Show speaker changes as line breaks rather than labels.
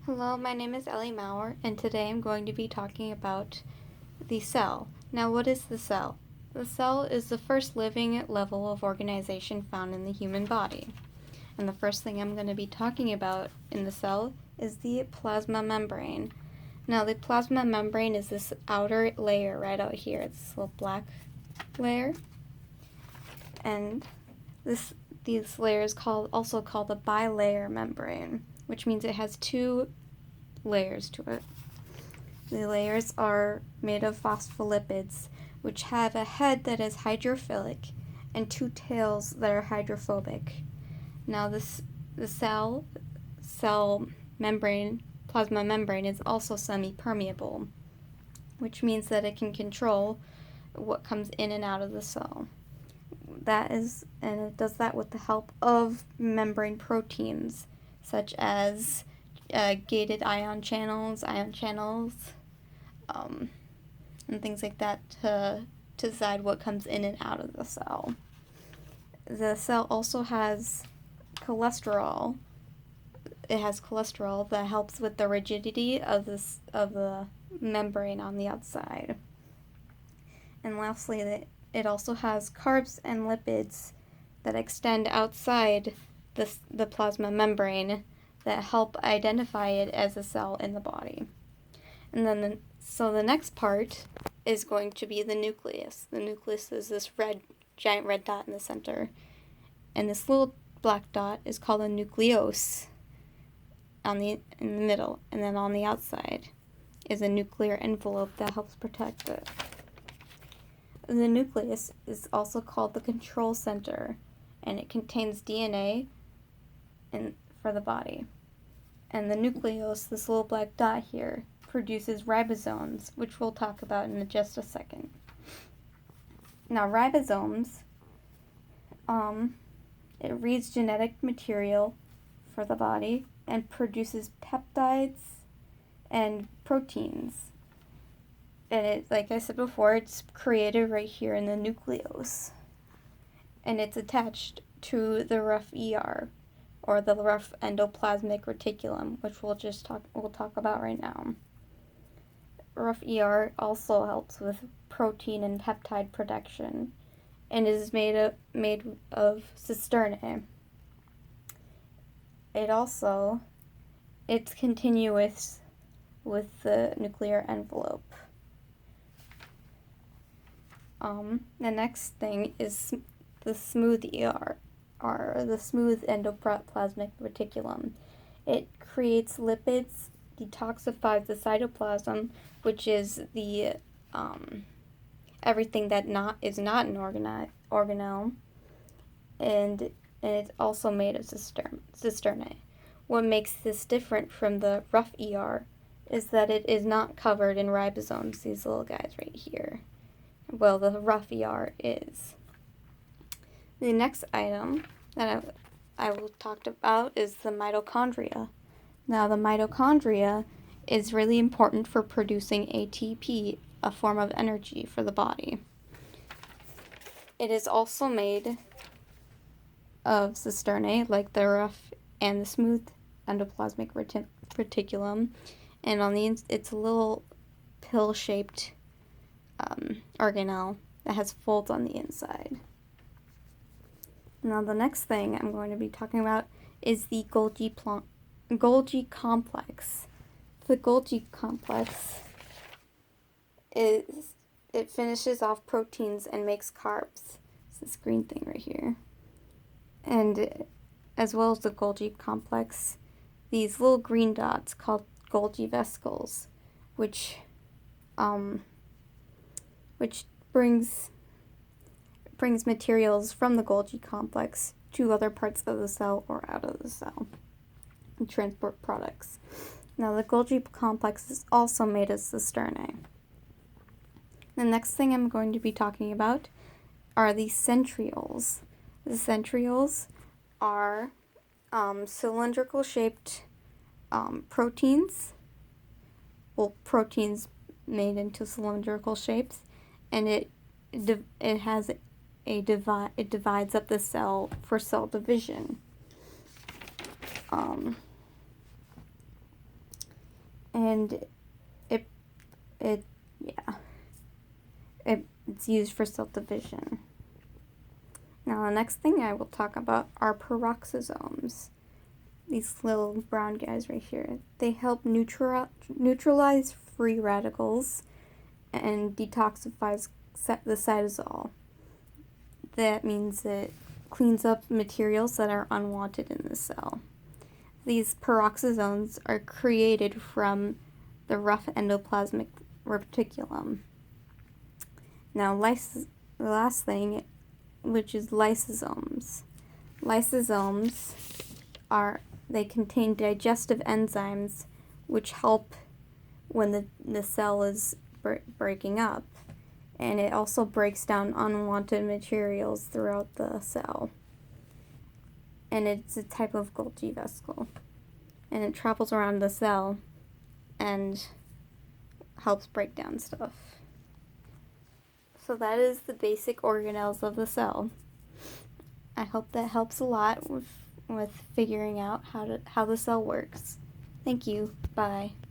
Hello, my name is Ellie Maurer, and today I'm going to be talking about the cell. Now, what is the cell? The cell is the first living level of organization found in the human body. And the first thing I'm going to be talking about in the cell is the plasma membrane. Now, the plasma membrane is this outer layer right out here. It's this little black layer. And these layers also called a bilayer membrane, which means it has two layers to it. The layers are made of phospholipids, which have a head that is hydrophilic and two tails that are hydrophobic. Now the cell membrane, plasma membrane, is also semi-permeable, which means that it can control what comes in and out of the cell. And it does that with the help of membrane proteins, such as gated ion channels, and things like that to decide what comes in and out of the cell. The cell also has cholesterol. It has cholesterol that helps with the rigidity of the membrane on the outside. And lastly, it also has carbs and lipids that extend outside the plasma membrane that help identify it as a cell in the body. And then the next part is going to be the nucleus. The nucleus is this giant red dot in the center. And this little black dot is called a nucleus in the middle. And then on the outside is a nuclear envelope that helps protect it. The nucleus is also called the control center, and it contains DNA for the body. And the nucleus, this little black dot here, produces ribosomes, which we'll talk about in just a second. Now, ribosomes, it reads genetic material for the body and produces peptides and proteins. And it, like I said before, it's created right here in the nucleus. And it's attached to the rough ER, or the rough endoplasmic reticulum, which we'll talk about right now. Rough ER also helps with protein and peptide production, and is made of cisternae. It's continuous with the nuclear envelope. The next thing is the smooth ER, or the smooth endoplasmic reticulum. It creates lipids, detoxifies the cytoplasm, which is the everything that is not an organelle, and it's also made of cisternae. What makes this different from the rough ER is that it is not covered in ribosomes, these little guys right here. Well, the rough ER is. The next item that I will talk about is the mitochondria. Now, the mitochondria is really important for producing ATP, a form of energy for the body. It is also made of cisternae, like the rough and the smooth endoplasmic reticulum, and it's a little pill-shaped organelle that has folds on the inside. Now, the next thing I'm going to be talking about is the Golgi complex. The Golgi complex it finishes off proteins and makes carbs. It's this green thing right here. And as well as the Golgi complex, these little green dots called Golgi vesicles, which brings materials from the Golgi complex to other parts of the cell or out of the cell and transport products. Now, the Golgi complex is also made of cisternae. The next thing I'm going to be talking about are the centrioles. The centrioles are cylindrical shaped proteins. Well, proteins made into cylindrical shapes, and it divides up the cell for cell division. and it it yeah it's used for cell division. Now the next thing I will talk about are peroxisomes. These little brown guys right here. They help neutralize free radicals and detoxifies the cytosol. That means it cleans up materials that are unwanted in the cell. These peroxisomes are created from the rough endoplasmic reticulum. Now, the last thing, which is lysosomes. Lysosomes they contain digestive enzymes which help when the cell is breaking up, and it also breaks down unwanted materials throughout the cell. And it's a type of Golgi vesicle, and it travels around the cell and helps break down stuff. So that is the basic organelles of the cell. I hope that helps a lot with figuring out how the cell works. Thank you. Bye.